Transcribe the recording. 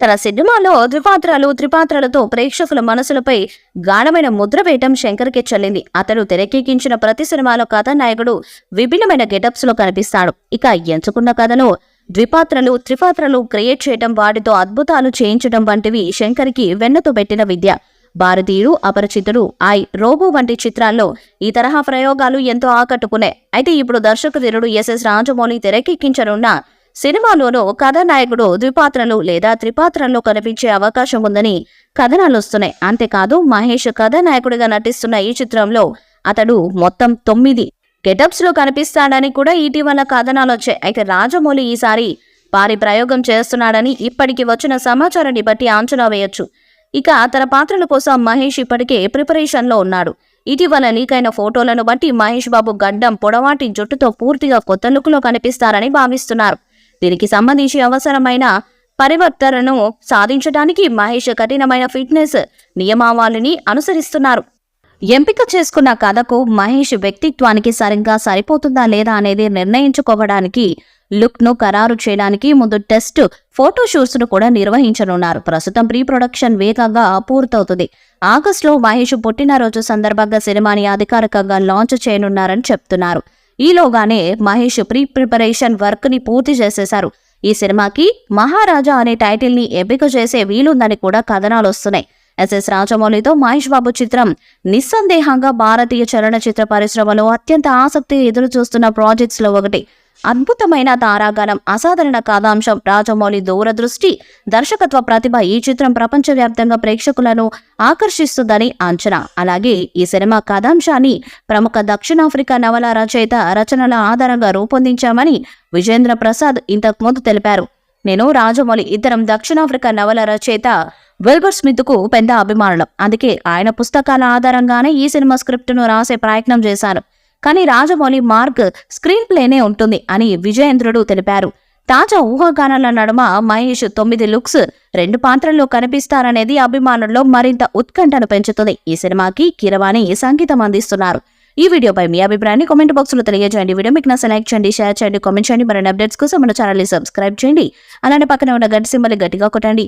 తన సినిమాలో ద్విపాత్రాలు త్రిపాత్రలతో ప్రేక్షకుల మనసులపై గాఢమైన ముద్ర వేయటం శంకర్కి చెల్లింది. అతడు తెరకెక్కించిన ప్రతి సినిమాలో కథానాయకుడు విభిన్నమైన గెటప్స్ లో కనిపిస్తాడు. ఇక ఎంచుకున్న కథలో ద్విపాత్రలు త్రిపాత్రలు క్రియేట్ చేయటం, వాటితో అద్భుతాలు చేయించడం వంటివి శంకర్కి వెన్నతో పెట్టిన విద్య. భారతీయుడు, అపరిచితుడు, రోబో వంటి చిత్రాల్లో ఈ తరహా ప్రయోగాలు ఎంతో ఆకట్టుకున్నాయి. అయితే ఇప్పుడు దర్శకధీరుడు ఎస్ఎస్ రాజమౌళి తెరకెక్కించనున్న సినిమాలోనూ కథానాయకుడు ద్విపాత్రలు లేదా త్రిపాత్రల్లో కనిపించే అవకాశం ఉందని కథనాలు వస్తున్నాయి. అంతేకాదు, మహేష్ కథానాయకుడిగా నటిస్తున్న ఈ చిత్రంలో అతడు మొత్తం 9 గెటప్స్ లో కనిపిస్తాడని కూడా ఇటీవల కథనాలు వచ్చాయి. అయితే రాజమౌళి ఈసారి భారీ ప్రయోగం చేస్తున్నాడని ఇప్పటికి వచ్చిన సమాచారాన్ని బట్టి అంచనా వేయొచ్చు. ఇక తన పాత్రల కోసం మహేష్ ఇప్పటికే ప్రిపరేషన్ లో ఉన్నాడు. ఇటీవల లీక్ అయిన ఫోటోలను బట్టి మహేష్ బాబు గడ్డం, పొడవాటి జుట్టుతో పూర్తిగా కొత్త లుక్ లో కనిపిస్తారని భావిస్తున్నారు. దీనికి సంబంధించి అవసరమైన పరివర్తనను సాధించడానికి మహేష్ కఠినమైన ఫిట్నెస్ నియమావళిని అనుసరిస్తున్నారు. ఎంపిక చేసుకున్న కథకు మహేష్ వ్యక్తిత్వానికి సరిగ్గా సరిపోతుందా లేదా అనేది నిర్ణయించుకోవడానికి, లుక్ ను ఖరారు చేయడానికి ముందు టెస్ట్ ఫోటోషూట్స్ ను కూడా నిర్వహించనున్నారు. ప్రస్తుతం ప్రీ ప్రొడక్షన్ వేగంగా పూర్తవుతుంది. ఆగస్టులో మహేష్ పుట్టినరోజు సందర్భంగా సినిమాని అధికారికంగా లాంచ్ చేయనున్నారని చెప్తున్నారు. ఈలోగానే మహేష్ ప్రిపరేషన్ వర్క్ ని పూర్తి చేసేశారు. ఈ సినిమాకి మహారాజా అనే టైటిల్ ని ఎంపిక చేసే వీలుందని కూడా కథనాలు వస్తున్నాయి. ఎస్ఎస్ రాజమౌళితో మహేష్ బాబు చిత్రం నిస్సందేహంగా భారతీయ చలనచిత్ర పరిశ్రమలో అత్యంత ఆసక్తి ఎదురు చూస్తున్న ప్రాజెక్ట్స్ లో ఒకటి. అద్భుతమైన తారాగణం, అసాధారణ కథాంశం, రాజమౌళి దూరదృష్టి, దర్శకత్వ ప్రతిభ ఈ చిత్రం ప్రపంచవ్యాప్తంగా ప్రేక్షకులను ఆకర్షిస్తుందని అంచనా. అలాగే ఈ సినిమా కథాంశాన్ని ప్రముఖ దక్షిణాఫ్రికా నవల రచయిత రచనల ఆధారంగా రూపొందించామని విజేంద్ర ప్రసాద్ ఇంతకుముందు తెలిపారు. నేను రాజమౌళి ఇద్దరం దక్షిణాఫ్రికా నవల రచయిత విల్బర్ స్మిత్ కు పెద్ద అభిమానులం. అందుకే ఆయన పుస్తకాల ఆధారంగానే ఈ సినిమా స్క్రిప్ట్ ను రాసే ప్రయత్నం చేశాను. కానీ రాజమౌళి మార్క్ స్క్రీన్ ప్లేనే ఉంటుంది అని విజయేంద్రుడు తెలిపారు. తాజా ఊహాగానాల నడుమ మహేష్ 9 లుక్స్ 2 పాత్రల్లో కనిపిస్తారనేది అభిమానుల్లో మరింత ఉత్కంఠను పెంచుతుంది. ఈ సినిమాకి కీరవాణి సంగీతం అందిస్తున్నారు. ఈ వీడియోపై మీ అభిప్రాయాన్ని కామెంట్ బాక్స్ లో తెలియజేయండి. వీడియో మీకు నచ్చితే లైక్ చేయండి, షేర్ చేయండి, కామెంట్ చేయండి. మరిన్ని అప్డేట్స్ కోసం మన ఛానల్ ని సబ్స్క్రైబ్ చేయండి. అలానే పక్కన ఉన్న గంట సింబల్ గట్టిగా కొట్టండి.